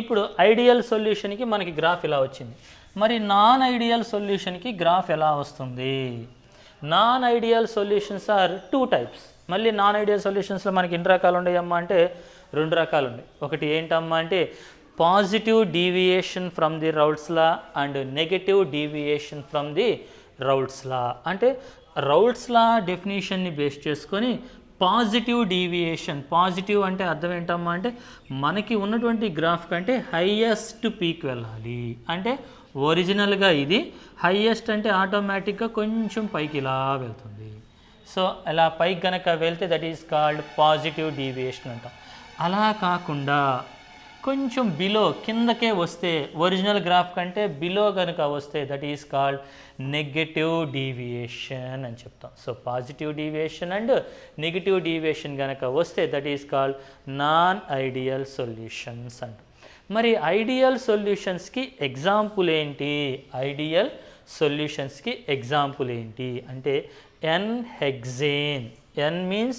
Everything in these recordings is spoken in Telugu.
ఇప్పుడు ఐడియల్ సొల్యూషన్కి మనకి గ్రాఫ్ ఇలా వచ్చింది. మరి నాన్ ఐడియల్ సొల్యూషన్కి గ్రాఫ్ ఎలా వస్తుంది? Non ideal solutions are 2 types. మళ్ళీ నాన్ ఐడియల్ సొల్యూషన్స్లో మనకి ఎన్ని రకాలు ఉన్నాయమ్మా అంటే 2 రకాలు ఉన్నాయి. ఒకటి ఏంటమ్మా అంటే positive deviation from the Raoult's law and negative deviation from the Raoult's law. అంటే రౌల్ట్స్ లా డెఫినేషన్ని బేస్ చేసుకొని పాజిటివ్ డీవియేషన్, పాజిటివ్ అంటే అర్థం ఏంటమ్మా అంటే మనకి ఉన్నటువంటి గ్రాఫ్ కంటే హైయెస్ట్ పీక్ వెళ్ళాలి. అంటే ఒరిజినల్గా ఇది హైయెస్ట్ అంటే ఆటోమేటిక్గా కొంచెం పైకి ఇలా వెళ్తుంది. సో అలా పైకి కనుక వెళ్తే that is called positive deviation అంటాం. అలా కాకుండా కొంచెం బిలో కిందకే వస్తే ఒరిజినల్ గ్రాఫ్ కంటే బిలో కనుక వస్తే that is called negative deviation అని చెప్తాం. So positive deviation and negative deviation కనుక వస్తే that is called non ideal solutions అంటాం. మరి ఐడియల్ సొల్యూషన్స్కి ఎగ్జాంపుల్ ఏంటి? ఐడియల్ సొల్యూషన్స్కి ఎగ్జాంపుల్ ఏంటి అంటే n-hexane. n means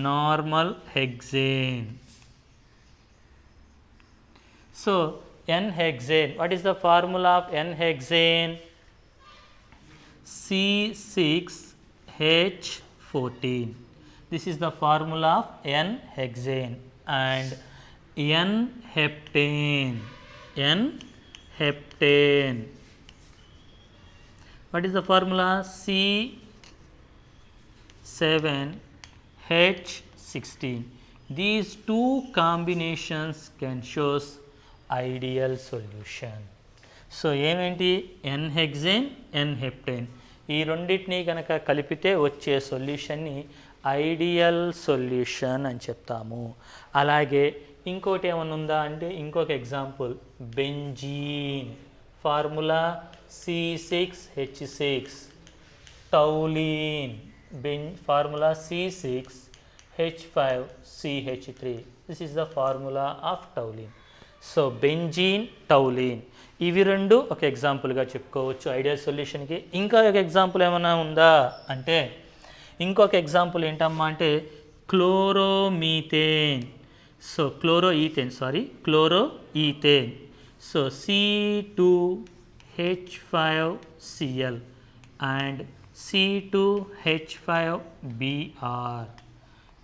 normal hexane. So n-hexane, what is the formula of n-hexane? C6H14. This is the formula of n-hexane. And n-heptane. n-heptane. What is the formula? C7H16. These 2 combinations can show ideal solution. So ఏమేంటి? n-hexane, n-heptane. ఈ రెండింటిని కనుక కలిపితే వచ్చే సొల్యూషన్ని ఐడియల్ సొల్యూషన్ అని చెప్తాము. అలాగే ఇంకోటి ఏమైనా ఉందా అంటే ఇంకొక example benzene. Formula C6H6. Toluene formula C6H5CH3. This is the formula of toluene. So benzene, toluene ఇవి రెండు ఒక ఎగ్జాంపుల్గా చెప్పుకోవచ్చు ఐడియల్ సొల్యూషన్కి. ఇంకా ఒక ఎగ్జాంపుల్ ఏమైనా ఉందా అంటే ఇంకొక ఎగ్జాంపుల్ ఏంటమ్మా అంటే chloromethane. So chloroethane. So C2H5Cl and C2H5Br.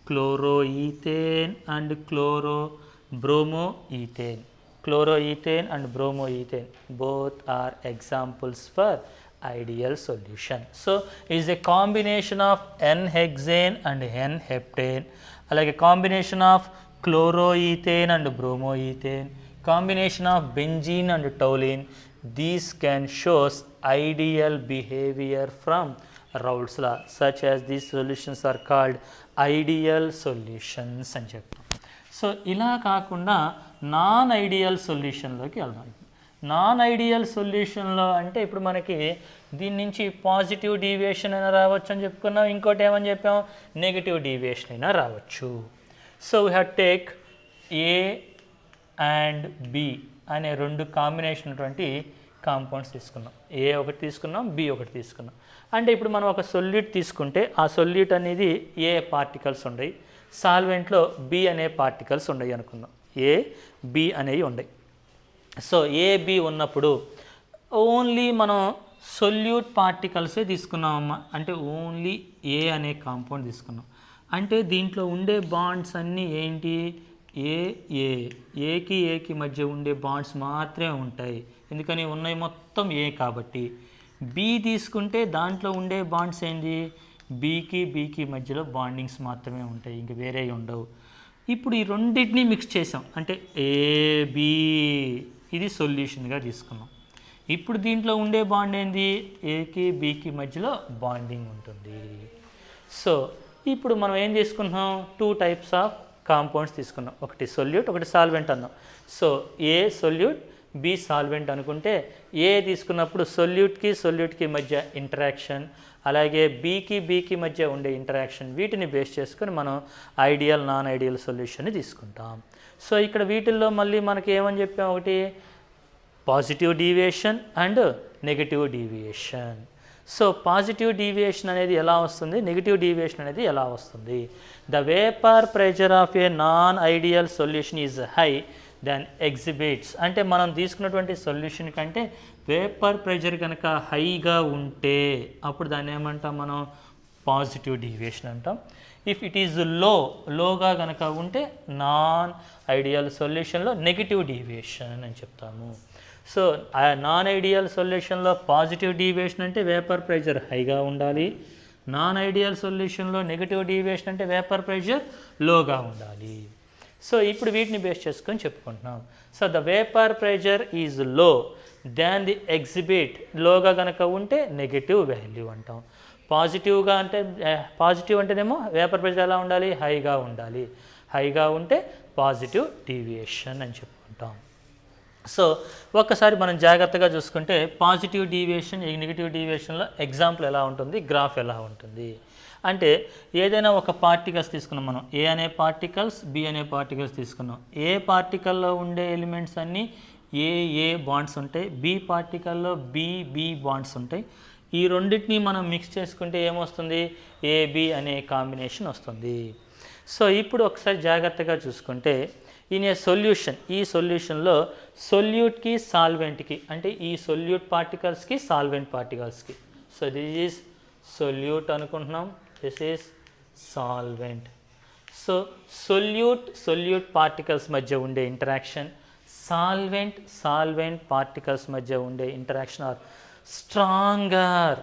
Chloroethane and chlorobromoethane. Chloroethane and bromoethane both are examples for ideal solution. So it is a combination of n-hexane and n-heptane, like a combination of chloroethane and bromoethane, combination of benzene and toluene. These can show ideal behavior from Raoult's law. Such as these solutions are called ideal solutions అని చెప్తాం. సో ఇలా కాకుండా నాన్ ఐడియల్ సొల్యూషన్లోకి వెళ్దాం. నాన్ ఐడియల్ సొల్యూషన్లో అంటే ఇప్పుడు మనకి దీని నుంచి పాజిటివ్ డీవియేషన్ అయినా రావచ్చు అని చెప్పుకున్నాం. ఇంకోటి ఏమని చెప్పాం? నెగిటివ్ డీవియేషన్ అయినా రావచ్చు. So we have take A and B అనే 2 కాంబినేషన్ అటువంటి కాంపౌండ్స్ తీసుకున్నాం. ఏ ఒకటి తీసుకున్నాం, బి ఒకటి తీసుకున్నాం. అంటే ఇప్పుడు మనం ఒక సొల్యూట్ తీసుకుంటే ఆ సొల్యూట్ అనేది ఏ పార్టికల్స్ ఉన్నాయి, సాల్వెంట్లో బి అనే పార్టికల్స్ ఉన్నాయి అనుకుందాం. ఏ బి అనేవి ఉన్నాయి. సో ఏ బి ఉన్నప్పుడు ఓన్లీ మనం సొల్యూట్ పార్టికల్సే తీసుకున్నామమ్మా. అంటే ఓన్లీ ఏ అనే కాంపౌండ్ తీసుకున్నాం. అంటే దీంట్లో ఉండే బాండ్స్ అన్నీ ఏంటి? ఏకి మధ్య ఉండే బాండ్స్ మాత్రమే ఉంటాయి. ఎందుకని ఉన్నాయి మొత్తం ఏ కాబట్టి. బి తీసుకుంటే దాంట్లో ఉండే బాండ్స్ ఏంటి? బీకి మధ్యలో బాండింగ్స్ మాత్రమే ఉంటాయి, ఇంక వేరే ఉండవు. ఇప్పుడు ఈ రెండింటిని మిక్స్ చేసాం అంటే ఏబి, ఇది సొల్యూషన్గా తీసుకున్నాం. ఇప్పుడు దీంట్లో ఉండే బాండ్ ఏంది? ఏకి బీకి మధ్యలో బాండింగ్ ఉంటుంది. సో ఇప్పుడు మనం ఏం తీసుకున్నాం? 2 టైప్స్ ఆఫ్ కాంపౌండ్స్ తీసుకున్నాం. ఒకటి సొల్యూట్, ఒకటి సాల్వెంట్ అన్నాం. సో ఏ సొల్యూట్, బి సాల్వెంట్ అనుకుంటే ఏ తీసుకున్నప్పుడు సొల్యూట్కి మధ్య ఇంటరాక్షన్, అలాగే బీకి మధ్య ఉండే ఇంటరాక్షన్, వీటిని బేస్ చేసుకొని మనం ఐడియల్ నాన్ ఐడియల్ సొల్యూషన్ని తీసుకుంటాం. సో ఇక్కడ వీటిల్లో మళ్ళీ మనకి ఏమని చెప్పాం? ఒకటి positive deviation and negative deviation. So positive deviation అనేది ఎలా వస్తుంది, నెగిటివ్ డీవియేషన్ అనేది ఎలా వస్తుంది? The vapour pressure of a non ideal solution is high then exhibits అంటే మనం తీసుకున్నటువంటి సొల్యూషన్ కంటే వేపర్ ప్రెషర్ కనుక హైగా ఉంటే అప్పుడు దాన్ని ఏమంటాం మనం పాజిటివ్ డీవియేషన్ అంటాం. ఇఫ్ ఇట్ ఈజ్ లోగా కనుక ఉంటే నాన్ ఐడియల్ సొల్యూషన్లో నెగిటివ్ డీవియేషన్ అని చెప్తాము. సో ఆ నాన్ ఐడియల్ సొల్యూషన్లో పాజిటివ్ డీవియేషన్ అంటే వేపర్ ప్రెషర్ హైగా ఉండాలి, నాన్ ఐడియల్ సొల్యూషన్లో నెగిటివ్ డీవియేషన్ అంటే వేపర్ ప్రెషర్ లోగా ఉండాలి. సో ఇప్పుడు వీటిని బేస్ చేసుకొని చెప్పుకుంటున్నాం. So the vapour pressure is low than the exhibit లోగా కనుక ఉంటే నెగిటివ్ వాల్యూ అంటాం. పాజిటివ్గా అంటే పాజిటివ్ అంటేనేమో వేపర్ ప్రెషర్ ఎలా ఉండాలి, హైగా ఉండాలి, హైగా ఉంటే పాజిటివ్ డీవియేషన్ అని చెప్పుకుంటాం. సో ఒక్కసారి మనం జాగ్రత్తగా చూసుకుంటే పాజిటివ్ డీవియేషన్ నెగిటివ్ డీవియేషన్లో ఎగ్జాంపుల్ ఎలా ఉంటుంది, గ్రాఫ్ ఎలా ఉంటుంది అంటే ఏదైనా ఒక పార్టికల్స్ తీసుకున్నాం మనం, ఏ అనే పార్టికల్స్ బి అనే పార్టికల్స్ తీసుకున్నాం. ఏ పార్టికల్లో ఉండే ఎలిమెంట్స్ అన్నీ ఏ బాండ్స్ ఉంటాయి, బి పార్టికల్లో బి బాండ్స్ ఉంటాయి. ఈ రెండింటిని మనం మిక్స్ చేసుకుంటే ఏమొస్తుంది, ఏబి అనే కాంబినేషన్ వస్తుంది. సో ఇప్పుడు ఒకసారి జాగ్రత్తగా చూసుకుంటే ఇన్ ఏ సొల్యూషన్, ఈ సొల్యూషన్లో సొల్యూట్కి సాల్వెంట్కి అంటే ఈ సొల్యూట్ పార్టికల్స్కి సాల్వెంట్ పార్టికల్స్కి, సో దిస్ ఈజ్ సొల్యూట్ అనుకుంటున్నాం, this is solvent. So solute particles మధ్య ఉండే ఇంటరాక్షన్, సాల్వెంట్ పార్టికల్స్ మధ్య ఉండే interaction are stronger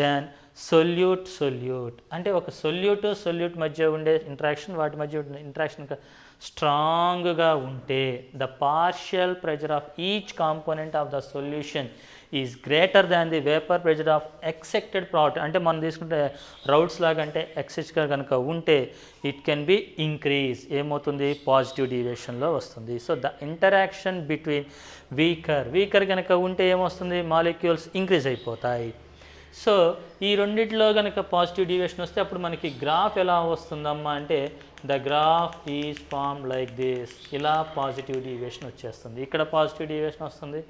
than solute అంటే ఒక సొల్యూట్ మధ్య ఉండే ఇంటరాక్షన్, వాటి మధ్య ఉండే ఇంటరాక్షన్ స్ట్రాంగ్గా ఉంటే the partial pressure of each component of the solution is greater than the vapour pressure of expected product. అంటే మనం తీసుకుంటే రౌట్స్ లాగా అంటే ఎక్సెస్గా కనుక ఉంటే ఇట్ కెన్ బి ఇంక్రీజ్, ఏమవుతుంది పాజిటివ్ డీవియేషన్లో వస్తుంది. So the interaction between weaker కనుక ఉంటే ఏమొస్తుంది, మాలిక్యూల్స్ ఇంక్రీజ్ అయిపోతాయి. సో ఈ రెండిట్లో కనుక పాజిటివ్ డీవియేషన్ వస్తే అప్పుడు మనకి గ్రాఫ్ ఎలా వస్తుందమ్మా అంటే the graph is form like this, ఇలా పాజిటివ్ డీవియేషన్ వచ్చేస్తుంది. ఇక్కడ పాజిటివ్ డీవియేషన్ వస్తుంది,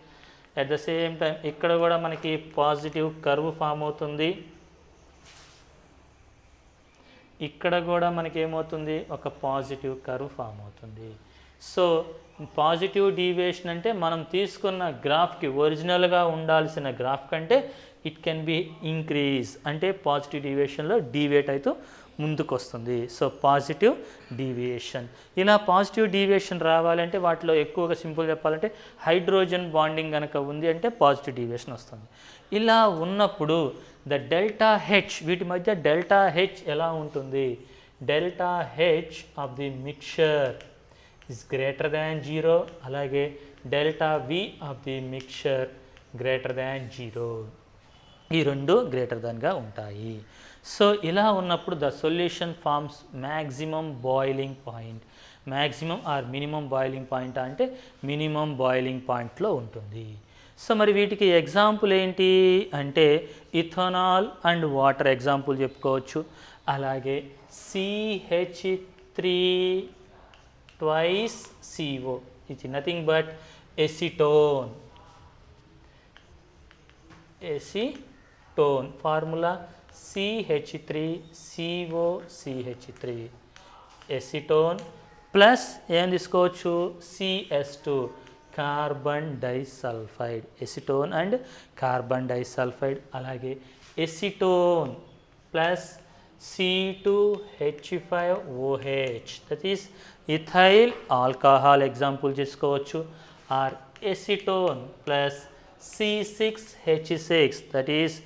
అట్ ద సేమ్ టైం ఇక్కడ కూడా మనకి పాజిటివ్ కర్వ్ ఫామ్ అవుతుంది, ఇక్కడ కూడా మనకి ఏమవుతుంది ఒక పాజిటివ్ కర్వ్ ఫామ్ అవుతుంది. సో పాజిటివ్ డీవియేషన్ అంటే మనం తీసుకున్న గ్రాఫ్కి ఒరిజినల్గా ఉండాల్సిన గ్రాఫ్ కంటే ఇట్ కెన్ బి ఇంక్రీజ్ అంటే పాజిటివ్ డీవియేషన్లో డీవియేట్ అవుతూ ముందుకు వస్తుంది. సో పాజిటివ్ డీవియేషన్, ఇలా పాజిటివ్ డీవియేషన్ రావాలంటే వాటిలో ఎక్కువగా సింపుల్ చెప్పాలంటే హైడ్రోజన్ బాండింగ్ కనుక ఉంది అంటే పాజిటివ్ డీవియేషన్ వస్తుంది. ఇలా ఉన్నప్పుడు ద డెల్టా హెచ్, వీటి మధ్య డెల్టా హెచ్ ఎలా ఉంటుంది, delta H of the mixture is greater than 0, అలాగే delta V of the mixture greater than 0, ఈ రెండు గ్రేటర్ దాన్గా ఉంటాయి. సో ఇలా ఉన్నప్పుడు the solution forms maximum boiling point, maximum or minimum boiling point అంటే మినిమం బాయిలింగ్ పాయింట్లో ఉంటుంది. సో మరి వీటికి ఎగ్జాంపుల్ ఏంటి అంటే ఇథనాల్ అండ్ వాటర్ ఎగ్జాంపుల్ చెప్పుకోవచ్చు, అలాగే CH3 twice CO, it's nothing but acetone, formula CH3COCH3, acetone plus ఏం తీసుకోవచ్చు CS2 carbon disulphide, acetone and carbon disulphide, అలాగే acetone plus C2H5OH that is ethyl alcohol example చేసుకోవచ్చు, or acetone plus C6H6 that is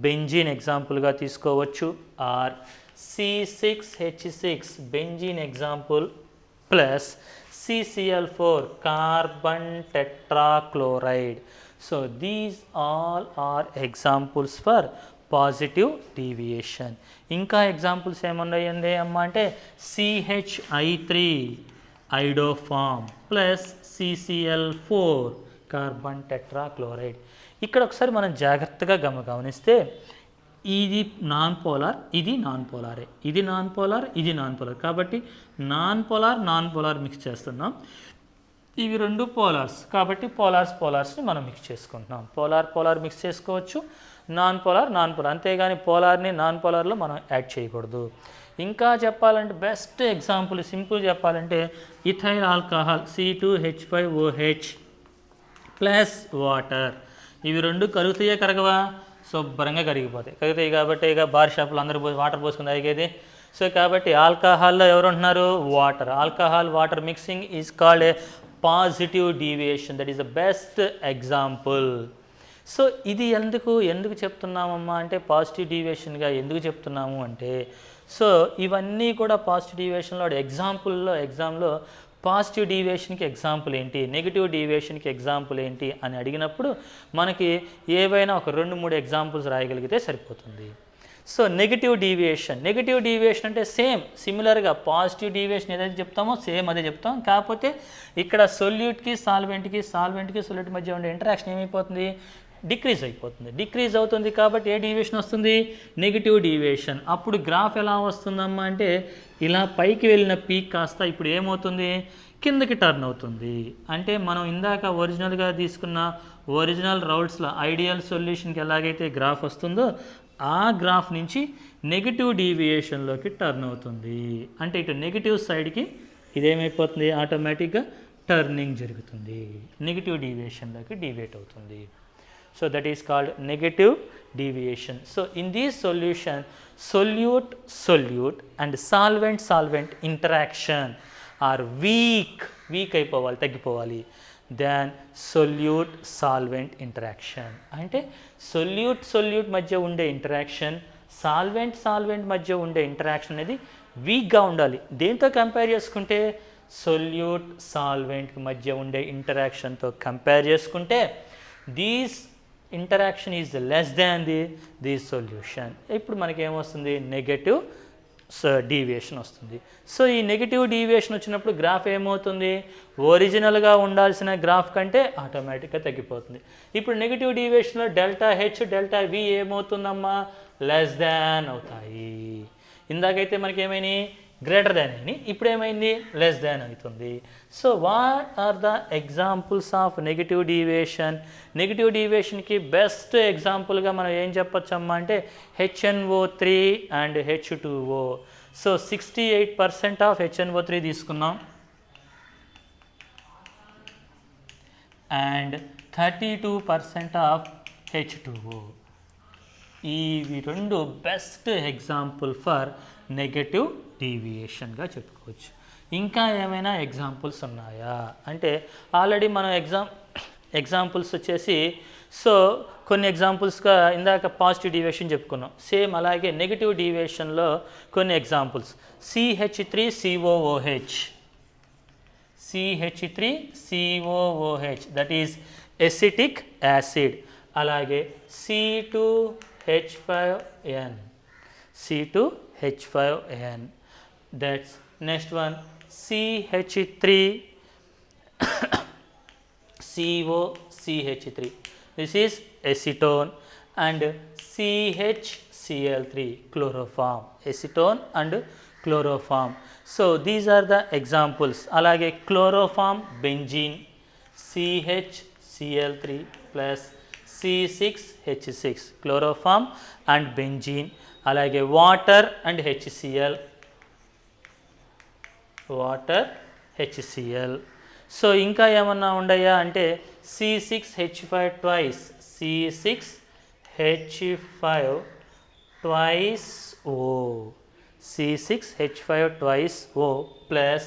benzene ఎగ్జాంపుల్గా తీసుకోవచ్చు, or C6H6 benzene example plus CCl4 carbon tetrachloride. So these all are examples for positive deviation. ఇంకా ఎగ్జాంపుల్స్ ఏమున్నాయండి అమ్మ అంటే CH3 ఐడోఫామ్ plus CCl4 carbon tetrachloride. ఇక్కడ ఒకసారి మనం జాగ్రత్తగా గమనిస్తే ఇది నాన్ పోలార్, ఇది నాన్ పోలారే, ఇది నాన్ పోలార్, ఇది నాన్ పోలార్, కాబట్టి నాన్ పోలార్ మిక్స్ చేస్తున్నాం. ఇవి రెండు పోలార్స్ కాబట్టి పోలార్స్ని మనం మిక్స్ చేసుకుంటున్నాం. పోలార్ మిక్స్ చేసుకోవచ్చు, నాన్ పోలార్, అంతేగాని పోలార్ని నాన్ పోలార్లో మనం యాడ్ చేయకూడదు. ఇంకా చెప్పాలంటే బెస్ట్ ఎగ్జాంపుల్ సింపుల్ చెప్పాలంటే ethyl alcohol C2H5OH plus water, ఇవి రెండు కరుగుతాయా కరగవా? శుభ్రంగా కరిగిపోతాయి. కరుగుతాయి కాబట్టి ఇక బార్ షాపులు అందరూ వాటర్ పోసుకుని తాగేది. సో కాబట్టి ఆల్కహాల్లో ఎవరు ఉంటున్నారు? Water. Alcohol water mixing is called a positive deviation. That is the best example. So ఇది ఎందుకు చెప్తున్నామమ్మా అంటే పాజిటివ్ డీవియేషన్గా ఎందుకు చెప్తున్నాము అంటే, సో ఇవన్నీ కూడా పాజిటివ్ డీవియేషన్లో ఎగ్జామ్లో పాజిటివ్ డీవియేషన్కి ఎగ్జాంపుల్ ఏంటి, నెగిటివ్ డీవియేషన్కి ఎగ్జాంపుల్ ఏంటి అని అడిగినప్పుడు మనకి ఏవైనా ఒక 2-3 ఎగ్జాంపుల్స్ రాయగలిగితే సరిపోతుంది. సో నెగిటివ్ డీవియేషన్ అంటే సిమిలర్గా పాజిటివ్ డీవియేషన్ ఏదైతే చెప్తామో సేమ్ అదే చెప్తాం. కాకపోతే ఇక్కడ సొల్యూట్కి సాల్వెంట్కి సొల్యూట్ మధ్య ఉండే ఇంటరాక్షన్ ఏమైపోతుంది? డిక్రీజ్ అవుతుంది. కాబట్టి ఏ డీవియేషన్ వస్తుంది? Negative deviation. అప్పుడు గ్రాఫ్ ఎలా వస్తుందమ్మా అంటే ఇలా పైకి వెళ్ళిన పీక్ కాస్త ఇప్పుడు ఏమవుతుంది? కిందకి టర్న్ అవుతుంది. అంటే మనం ఇందాక ఒరిజినల్గా తీసుకున్న ఒరిజినల్ రౌల్స్లో ఐడియల్ సొల్యూషన్కి ఎలాగైతే గ్రాఫ్ వస్తుందో ఆ గ్రాఫ్ నుంచి నెగిటివ్ డీవియేషన్లోకి టర్న్ అవుతుంది. అంటే ఇటు నెగిటివ్ సైడ్కి ఇదేమైపోతుంది? ఆటోమేటిక్గా టర్నింగ్ జరుగుతుంది, నెగిటివ్ డీవియేషన్లోకి డీవియేట్ అవుతుంది. So that is called negative deviation. So in this solution, solute and solvent interaction are weak అయిపోవాలి, తగ్గిపోవాలి. Then solute interaction అంటే solute మధ్య ఉండే ఇంటరాక్షన్, సాల్వెంట్ మధ్య ఉండే ఇంటరాక్షన్ అనేది వీక్గా ఉండాలి. దేంతో కంపేర్ చేసుకుంటే సొల్యూట్ సాల్వెంట్ మధ్య ఉండే ఇంటరాక్షన్తో కంపేర్ చేసుకుంటే these interaction is less than the solution. ఇప్పుడు మనకి ఏమొస్తుంది? నెగటివ్ డీవియేషన్ వస్తుంది. సో ఈ నెగటివ్ డీవియేషన్ వచ్చినప్పుడు గ్రాఫ్ ఏమవుతుంది? ఒరిజినల్గా ఉండాల్సిన గ్రాఫ్ కంటే ఆటోమేటిక్గా తగ్గిపోతుంది. ఇప్పుడు negative డీవియేషన్లో ΔH ΔV ఏమవుతుందమ్మా? Less than అవుతాయి. ఇందాకైతే మనకి ఏమైనాయి? గ్రేటర్ దాన్ అయినాయి. ఇప్పుడు ఏమైంది? లెస్ దాన్ అవుతుంది. So what are the examples of negative deviation? Negative డీవియేషన్కి బెస్ట్ ఎగ్జాంపుల్గా మనం ఏం చెప్పొచ్చమ్మా అంటే HNO3 and H2O. So 68% of HNO3 తీసుకున్నాం అండ్ 32% ఆఫ్ H2O. ఇవి రెండు బెస్ట్ ఎగ్జాంపుల్ ఫర్ నెగటివ్ డీవియేషన్గా చెప్పుకోవచ్చు. ఇంకా ఏమైనా ఎగ్జాంపుల్స్ ఉన్నాయా అంటే ఆల్రెడీ మనం ఎగ్జాంపుల్స్ వచ్చేసి సో కొన్ని ఎగ్జాంపుల్స్గా ఇందాక పాజిటివ్ డీవియేషన్ చెప్పుకున్నాం. సేమ్ అలాగే నెగిటివ్ డీవియేషన్లో కొన్ని examples CH3COOH that is acetic acid. అలాగే C2H5n that's next one CH3COCH3 this is acetone and CHCl3 chloroform, acetone and chloroform. So these are the examples. alage chloroform benzene CHCl3 plus C6H6 chloroform and benzene. అలాగే వాటర్ అండ్ HCl. సో ఇంకా ఏమన్నా ఉండయా అంటే C6H5 twice O plus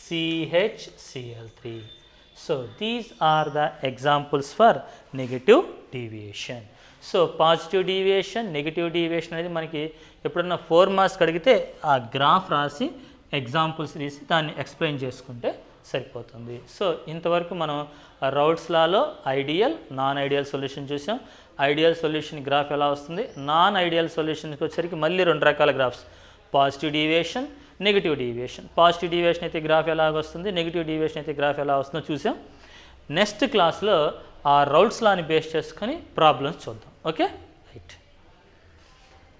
CHCl3. So these are the examples for negative deviation. So positive deviation, negative deviation అనేది మనకి ఎప్పుడన్నా 4 మార్క్స్ అడిగితే ఆ గ్రాఫ్ రాసి ఎగ్జాంపుల్స్ తీసి దాన్ని ఎక్స్ప్లెయిన్ చేసుకుంటే సరిపోతుంది. సో ఇంతవరకు మనం రౌల్ట్స్ లాలో ఐడియల్, నాన్ ఐడియల్ సొల్యూషన్ చూసాం. ఐడియల్ సొల్యూషన్ గ్రాఫ్ ఎలా వస్తుంది, నాన్ ఐడియల్ సొల్యూషన్కి వచ్చేసరికి మళ్ళీ 2 రకాల graphs, positive deviation, negative deviation. Positive deviation అయితే గ్రాఫ్ ఎలాగ వస్తుంది, నెగిటివ్ డీవియేషన్ అయితే గ్రాఫ్ ఎలా వస్తుందో చూసాం. నెక్స్ట్ క్లాస్లో ఆ రౌల్ట్స్ లాని బేస్ చేసుకొని ప్రాబ్లమ్స్ చూద్దాం. Okay right.